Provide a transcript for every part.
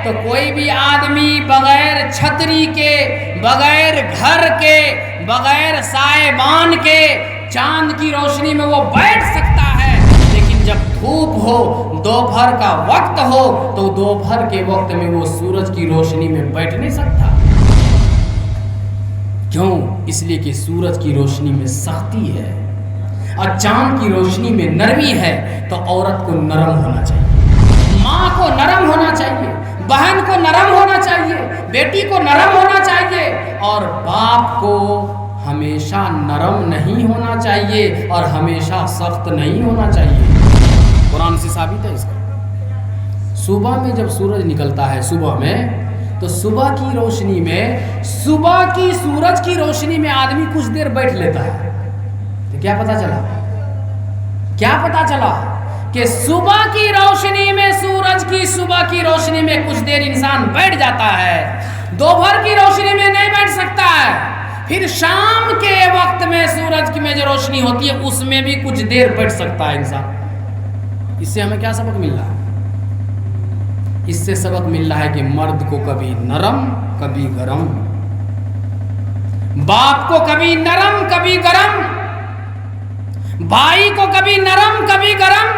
تو کوئی بھی آدمی بغیر چھتری کے، بغیر گھر کے، بغیر سائبان کے چاند کی روشنی میں وہ بیٹھ سکتا ہے، لیکن جب دھوپ ہو، دوپہر کا وقت ہو، تو دوپہر کے وقت میں وہ سورج کی روشنی میں بیٹھ نہیں سکتا۔ کیوں؟ اس لیے کہ سورج کی روشنی میں سختی ہے اور چاند کی روشنی میں نرمی ہے۔ تو عورت کو نرم ہونا چاہیے، ماں کو نرم ہونا چاہیے، بہن کو نرم ہونا چاہیے، بیٹی کو نرم ہونا چاہیے، اور باپ کو ہمیشہ نرم نہیں ہونا چاہیے اور ہمیشہ سخت نہیں ہونا چاہیے۔ قرآن سے ثابت ہے اس کا۔ صبح میں جب سورج نکلتا ہے، صبح میں، تو صبح کی روشنی میں، صبح کی سورج کی روشنی میں آدمی کچھ دیر بیٹھ لیتا ہے، تو کیا پتہ چلا؟ کیا پتہ چلا؟ کہ صبح کی روشنی میں، سورج کی صبح کی روشنی میں کچھ دیر انسان بیٹھ جاتا ہے، دوپہر کی روشنی میں نہیں بیٹھ سکتا ہے، پھر شام کے وقت میں سورج کی میں جو روشنی ہوتی ہے اس میں بھی کچھ دیر بیٹھ سکتا ہے انسان۔ اس سے ہمیں کیا سبق مل رہا ہے؟ اس سے سبق مل رہا ہے کہ مرد کو کبھی نرم کبھی گرم، باپ کو کبھی نرم کبھی گرم، بھائی کو کبھی نرم کبھی گرم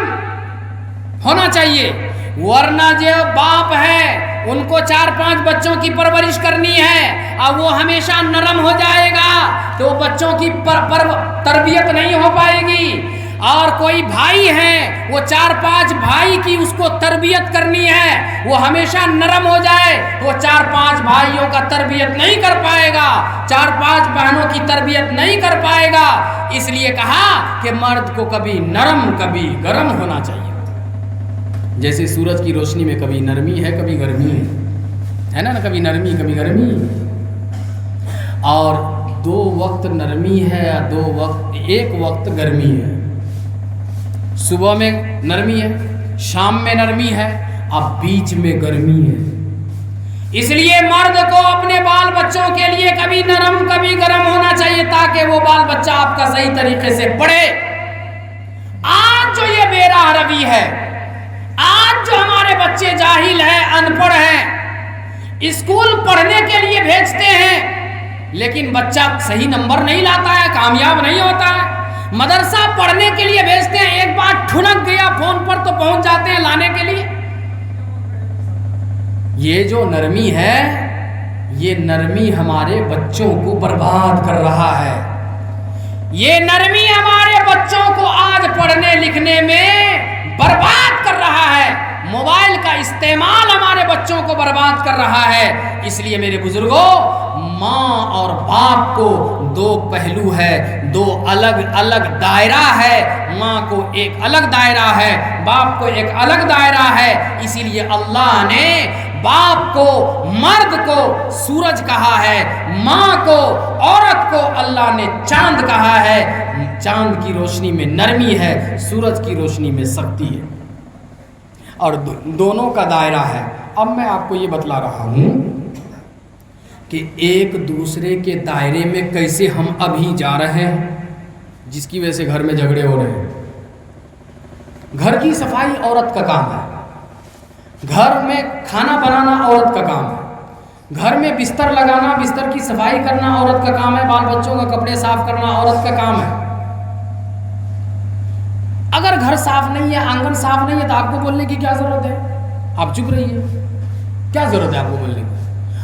ہونا چاہیے، ورنہ جو باپ ہے ان کو 4-5 بچوں کی پرورش کرنی ہے اور وہ ہمیشہ نرم ہو جائے گا تو بچوں کی تربیت نہیں ہو پائے گی، اور کوئی بھائی ہے وہ 4-5 بھائی کی اس کو تربیت کرنی ہے، وہ ہمیشہ نرم ہو جائے وہ 4-5 بھائیوں کا تربیت نہیں کر پائے گا، 4-5 بہنوں کی تربیت نہیں کر پائے گا۔ اس لیے کہا کہ مرد کو کبھی نرم کبھی گرم ہونا چاہیے، جیسے سورج کی روشنی میں کبھی نرمی ہے کبھی گرمی ہے نا، کبھی نرمی کبھی گرمی، اور 2 وقت نرمی ہے یا 2 وقت، 1 وقت گرمی ہے، صبح میں نرمی ہے، شام میں نرمی ہے، اب بیچ میں گرمی ہے۔ اس لیے مرد کو اپنے بال بچوں کے لیے کبھی نرم کبھی گرم ہونا چاہیے تاکہ وہ بال بچہ آپ کا صحیح طریقے سے پڑھے۔ آج جو یہ بے راہ روی ہے، آج جو ہمارے بچے جاہل ہیں، ان پڑھ ہیں، اسکول پڑھنے کے لیے بھیجتے ہیں لیکن بچہ صحیح نمبر نہیں لاتا ہے، کامیاب نہیں ہوتا ہے، مدرسہ پڑھنے کے لیے بھیجتے ہیں، ایک بار ٹھنک گیا فون پر تو پہنچ جاتے ہیں لانے کے لیے۔ یہ جو نرمی ہے، یہ نرمی ہمارے بچوں کو برباد کر رہا ہے، یہ نرمی ہمارے بچوں کو آج پڑھنے لکھنے میں برباد کر رہا ہے، موبائل کا استعمال ہمارے بچوں کو برباد کر رہا ہے۔ اس لیے میرے بزرگوں، ماں اور باپ کو 2 پہلو ہے، 2 الگ الگ دائرہ ہے، ماں کو ایک الگ دائرہ ہے، باپ کو ایک الگ دائرہ ہے۔ اسی لیے اللہ نے باپ کو، مرد کو سورج کہا ہے، ماں کو، عورت کو اللہ نے چاند کہا ہے۔ چاند کی روشنی میں نرمی ہے، سورج کی روشنی میں سختی ہے، اور دونوں کا دائرہ ہے۔ اب میں آپ کو یہ بتلا رہا ہوں کہ ایک دوسرے کے دائرے میں کیسے ہم ابھی جا رہے ہیں، جس کی وجہ سے گھر میں جھگڑے ہو رہے ہیں۔ گھر کی صفائی عورت کا کام ہے، گھر میں کھانا بنانا عورت کا کام ہے، گھر میں بستر لگانا، بستر کی صفائی کرنا عورت کا کام ہے، بال بچوں کا کپڑے صاف کرنا عورت کا کام ہے۔ اگر گھر صاف نہیں ہے، آنگن صاف نہیں ہے، تو آپ کو بولنے کی کیا ضرورت ہے؟ آپ چپ رہیے، کیا ضرورت ہے آپ کو بولنے کی؟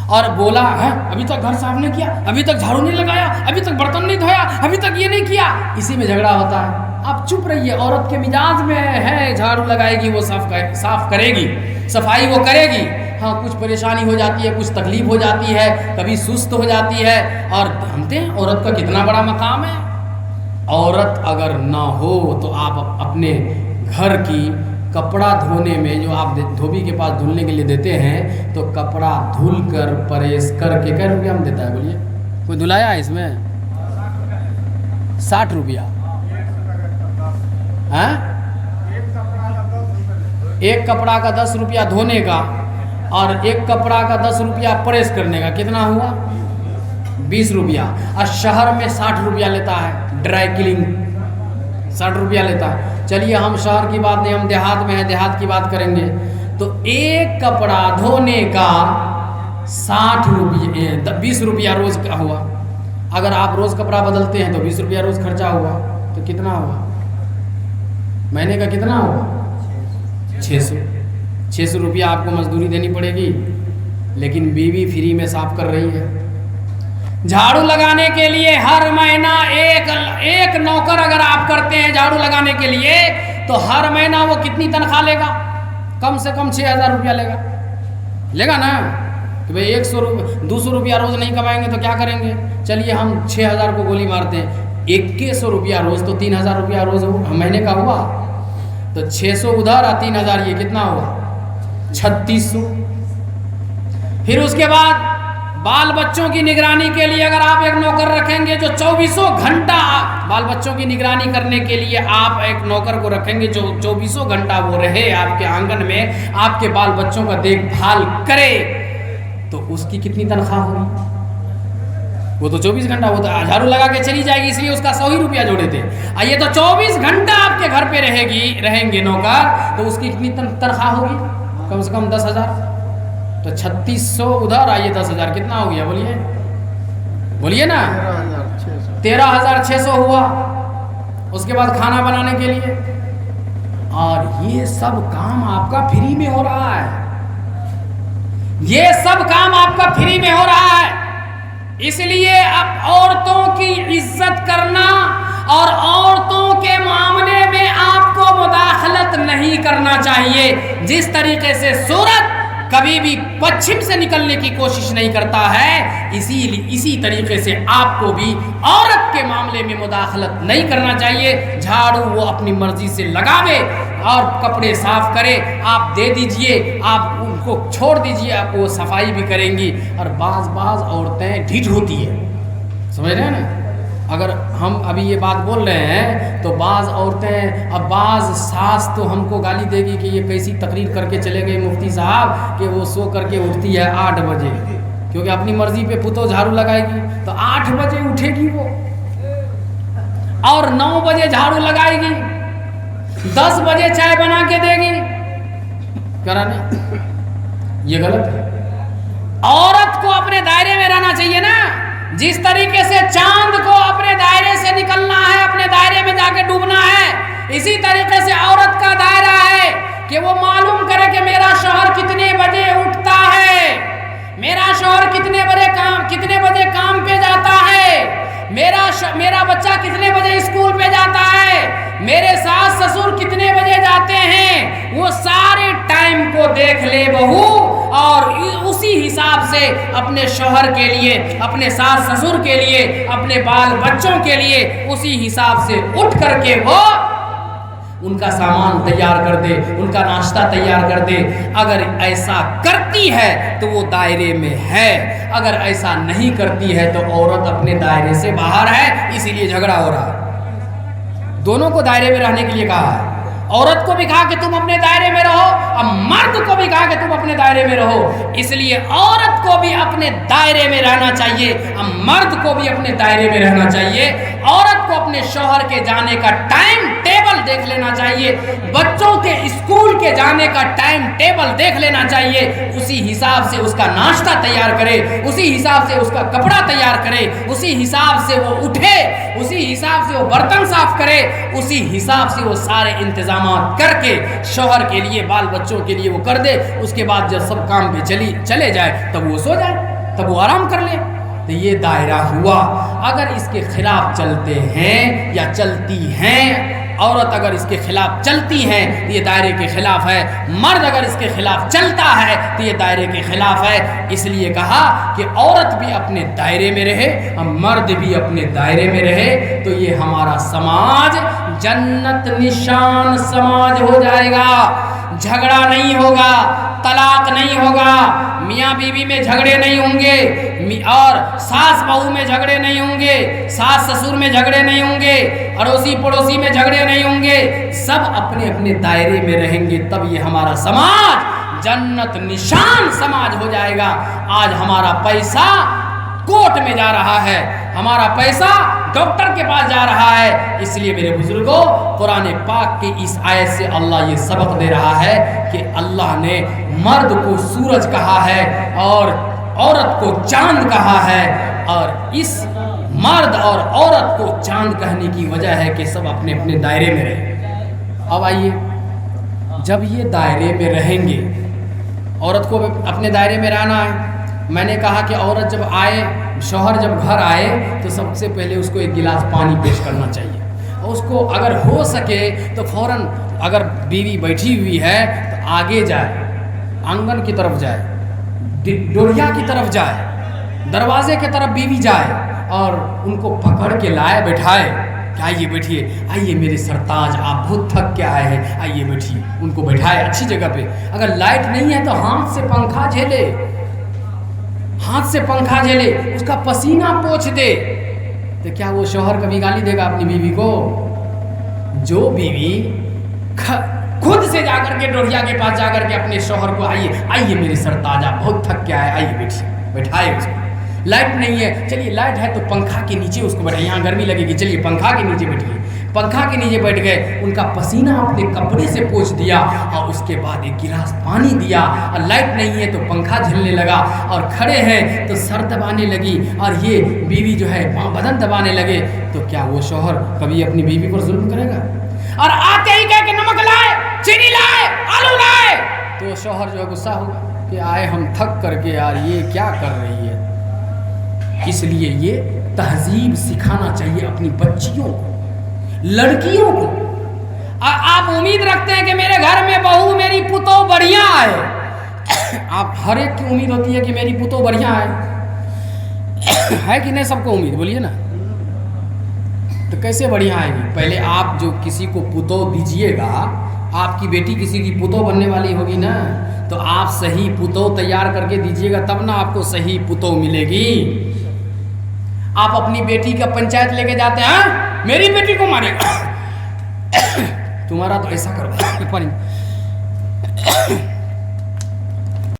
اور بولا ہے ابھی تک گھر صاف نہیں کیا، ابھی تک جھاڑو نہیں لگایا، ابھی تک برتن نہیں دھویا، ابھی تک یہ نہیں کیا، اسی میں جھگڑا ہوتا ہے۔ آپ چپ رہیے، عورت کے مزاج میں ہے جھاڑو لگائے گی وہ صاف کرے گی، صفائی وہ کرے گی، ہاں کچھ پریشانی ہو جاتی ہے، کچھ تکلیف ہو جاتی ہے، کبھی سست ہو جاتی ہے، اور جانتے ہیں عورت کا کتنا بڑا مقام ہے۔ عورت اگر نہ ہو تو آپ اپنے گھر کی کپڑا دھونے میں، جو آپ دھوبی کے پاس دھلنے کے لیے دیتے ہیں، تو کپڑا دھل کر پریس کر کے کیا روپیہ ہم دیتا ہے؟ بولیے، کوئی دھلایا ہے اس میں؟ 60 روپیہ۔ ہاں، ایک کپڑا کا 10 روپیہ دھونے کا، اور ایک کپڑا کا 10 روپیہ پریس کرنے کا، کتنا ہوا؟ 20 روپیہ۔ اور شہر میں 60 روپیہ لیتا ہے، ڈرائی کلینگ 60 روپیہ لیتا ہے۔ چلیے ہم شہر کی بات نہیں، ہم دیہات میں ہیں، دیہات کی بات کریں گے تو ایک کپڑا دھونے کا 60 روپیہ 20 روپیہ روز کا ہوا. اگر آپ روز کپڑا بدلتے ہیں تو 20 روپیہ روز خرچہ ہوا تو کتنا ہوا؟ مہینے کا کتنا ہوا؟ 600 روپیہ آپ کو مزدوری دینی پڑے گی. لیکن بیوی فری میں صاف کر رہی ہے. جھاڑو لگانے کے لیے ہر مہینہ ایک نوکر اگر آپ کرتے ہیں جھاڑو لگانے کے لیے تو ہر مہینہ وہ کتنی تنخواہ لے گا؟ کم سے کم 6000 روپیہ لے گا نا. کہ بھئی 200 روپیہ روز نہیں کمائیں گے تو کیا کریں گے؟ چلیے ہم 6000 کو گولی مارتے ہیں. 2100 روپیہ روز تو 3000 روپیہ روز مہینے کا ہوا. تو 600 ادھر اور 3000 یہ کتنا ہوا؟ 3600. پھر اس کے بعد بال بچوں کی نگرانی کے لیے اگر آپ ایک نوکر رکھیں گے جو 24 گھنٹہ بال بچوں کی نگرانی کرنے کے لیے آپ ایک نوکر کو رکھیں گے جو 24 گھنٹہ وہ رہے آپ کے آنگن میں آپ کے بال بچوں کا دیکھ بھال کرے تو اس کی کتنی تنخواہ ہوگی؟ وہ تو 24 گھنٹہ وہ تو جھاڑو لگا کے چلی جائے گی اس لیے اس کا 100 ہی روپیہ جوڑے تھے. یہ تو 24 گھنٹہ آپ کے گھر پہ رہیں گے نوکر تو اس کی کتنی تنخواہ ہوگی؟ کم سے کم 10,000. تو 3600 ادھر آئیے 10,000 کتنا ہو گیا؟ بولیے نا. 13,600 ہوا. اس کے بعد کھانا بنانے کے لیے. اور یہ سب کام آپ کا فری میں ہو رہا ہے. یہ سب کام آپ کا فری میں ہو رہا ہے. اس لیے اب عورتوں کی عزت کرنا اور عورتوں کے معاملے میں آپ کو مداخلت نہیں کرنا چاہیے. جس طریقے سے سورج کبھی بھی پچھم سے نکلنے کی کوشش نہیں کرتا ہے اسی طریقے سے آپ کو بھی عورت کے معاملے میں مداخلت نہیں کرنا چاہیے. جھاڑو وہ اپنی مرضی سے لگاوے اور کپڑے صاف کرے آپ دے دیجئے آپ ان کو چھوڑ دیجئے آپ وہ صفائی بھی کریں گی. اور بعض عورتیں ڈھیٹ ہوتی ہے سمجھ رہے ہیں نا. اگر ہم ابھی یہ بات بول رہے ہیں تو بعض عورتیں اب بعض ساس تو ہم کو گالی دے گی کہ یہ کیسی تقریر کر کے چلے گئے مفتی صاحب کہ وہ سو کر کے اٹھتی ہے 8 بجے کیونکہ اپنی مرضی پہ پتو جھاڑو لگائے گی تو 8 بجے اٹھے گی وہ اور 9 بجے جھاڑو لگائے گی 10 بجے چائے بنا کے دے گی. کرانے یہ غلط ہے. عورت کو اپنے دائرے میں رہنا چاہیے نا. جس طریقے سے چاند کو اپنے دائرے سے نکلنا ہے اپنے دائرے میں جا کے ڈوبنا ہے اسی طریقے سے عورت کا دائرہ ہے کہ وہ معلوم کرے کہ میرا شوہر کتنے بجے اٹھتا ہے میرا شوہر کتنے بجے کام پہ جاتا ہے میرا بچہ کتنے بجے اسکول پہ جاتا ہے میرے ساس سسر کتنے بجے جاتے ہیں. وہ سارے ٹائم کو دیکھ لے بہو اور اسی حساب سے اپنے شوہر کے لیے اپنے ساس سسر کے لیے اپنے بال بچوں کے لیے اسی حساب سے اٹھ کر کے وہ ان کا سامان تیار کر دے ان کا ناشتہ تیار کر دے. اگر ایسا کرتی ہے تو وہ دائرے میں ہے. اگر ایسا نہیں کرتی ہے تو عورت اپنے دائرے سے باہر ہے. اسی لیے جھگڑا ہو رہا ہے. دونوں کو دائرے میں رہنے کے لیے کہا ہے. عورت کو بھی کہا کہ تم اپنے دائرے میں رہو اور مرد کو بھی کہا کہ تم اپنے دائرے میں رہو. اس لیے عورت کو بھی اپنے دائرے میں رہنا چاہیے اور مرد کو بھی اپنے دائرے میں رہنا چاہیے. عورت کو اپنے شوہر کے جانے کا ٹائم ٹیبل دیکھ لینا چاہیے بچوں کے اسکول کے جانے کا ٹائم ٹیبل دیکھ لینا چاہیے. اسی حساب سے اس کا ناشتہ تیار کرے اسی حساب سے اس کا کپڑا تیار کرے اسی حساب سے وہ اٹھے اسی حساب سے وہ برتن صاف کرے اسی حساب سے وہ سارے انتظامات کر کے شوہر کے لیے بال بچوں کے لیے وہ کر دے. اس کے بعد جب سب کام پہ چلے جائے تب وہ سو جائے تب وہ آرام کر لے. تو یہ دائرہ ہوا. اگر اس کے خلاف چلتے ہیں یا چلتی ہیں عورت اگر اس کے خلاف چلتی ہیں تو یہ دائرے کے خلاف ہے. مرد اگر اس کے خلاف چلتا ہے تو یہ دائرے کے خلاف ہے. اس لیے کہا کہ عورت بھی اپنے دائرے میں رہے اور مرد بھی اپنے دائرے میں رہے تو یہ ہمارا سماج جنت نشان سماج ہو جائے گا. جھگڑا نہیں ہوگا طلاق نہیں ہوگا میاں بیوی میں جھگڑے نہیں ہوں گے اور ساس بہو میں جھگڑے نہیں ہوں گے ساس سسر میں جھگڑے نہیں ہوں گے اڑوسی پڑوسی میں جھگڑے نہیں ہوں گے. سب اپنے اپنے دائرے میں رہیں گے تب یہ ہمارا سماج جنت نشان سماج ہو جائے گا. آج ہمارا پیسہ کوٹ میں جا رہا ہے ہمارا پیسہ ڈاکٹر کے پاس جا رہا ہے. اس لیے میرے بزرگوں قرآن پاک کی اس آیت سے اللہ یہ سبق دے رہا ہے کہ اللہ نے مرد کو سورج کہا ہے اور عورت کو چاند کہا ہے, اور اس مرد اور عورت کو چاند کہنے کی وجہ ہے کہ سب اپنے اپنے دائرے میں رہیں. اب آئیے, جب یہ دائرے میں رہیں گے, عورت کو اپنے دائرے میں رہنا ہے. میں نے کہا کہ عورت جب آئے, شوہر جب گھر آئے تو سب سے پہلے اس کو ایک گلاس پانی پیش کرنا چاہیے, اور اس کو اگر ہو سکے تو فوراً اگر بیوی بیٹھی ہوئی ہے تو آگے جائے, آنگن کی طرف جائے, ڈوریا کی طرف جائے, دروازے کی طرف بیوی جائے اور ان کو پکڑ کے لائے, بٹھائے کہ آئیے بیٹھیے, آئیے میرے سرتاج آپ بہت تھک کے آئے ہیں, آئیے بیٹھیے. ان کو بٹھائے اچھی جگہ پہ. اگر لائٹ نہیں ہے تو ہاتھ سے پنکھا جھیلے, ہاتھ سے پنکھا جھیلے, اس کا پسینہ پوچھ دے. تو کیا وہ شوہر کبھی گالی دے گا اپنی بیوی کو؟ جو بیوی خود سے جا کر کے ڈوریا کے پاس جا کر کے اپنے شوہر کو آئیے آئیے میرے سرتاج آپ بہت تھک کے آئے, آئیے بیٹھیے, بٹھائے اس کو. لائٹ نہیں ہے, چلیے لائٹ ہے تو پنکھا کے نیچے اس کو بیٹھائے, یہاں گرمی لگے گی, چلیے پنکھا کے نیچے بیٹھیے. پنکھا کے نیچے بیٹھ گئے, ان کا پسینہ اپنے کپڑے سے پوچھ دیا اور اس کے بعد ایک گلاس پانی دیا. اور لائٹ نہیں ہے تو پنکھا جھلنے لگا, اور کھڑے ہیں تو سر دبانے لگی, اور یہ بیوی جو ہے بدن دبانے لگے. تو کیا وہ شوہر کبھی اپنی بیوی پر ظلم کرے گا؟ اور آتے ہی کہہ کہ نمک لائے, چینی لائے, آلو لائے, تو شوہر جو ہے غصہ ہوگا کہ آئے ہم تھک کر کے, یار یہ کیا کر رہی ہے. اس لیے یہ تہذیب سکھانا چاہیے اپنی بچیوں کو, لڑکیوں کو. آپ امید رکھتے ہیں کہ میرے گھر میں بہو میری پتو بڑھیا آئے, آپ ہر ایک کی امید ہوتی ہے کہ میری پتو بڑھیا آئے, ہے کہ نہیں؟ سب کو امید, بولیے نا. تو کیسے بڑھیا آئے گی؟ پہلے آپ جو کسی کو پتو دیجئے گا, آپ کی بیٹی کسی کی پتو بننے والی ہوگی نا, تو آپ صحیح پتو تیار کر کے دیجئے گا تب نا آپ کو صحیح پتو ملے گی. آپ اپنی بیٹی کا پنچایت لے کے جاتے ہیں, میری بیٹی کو مارے گا, تمہارا تو ایسا کرو.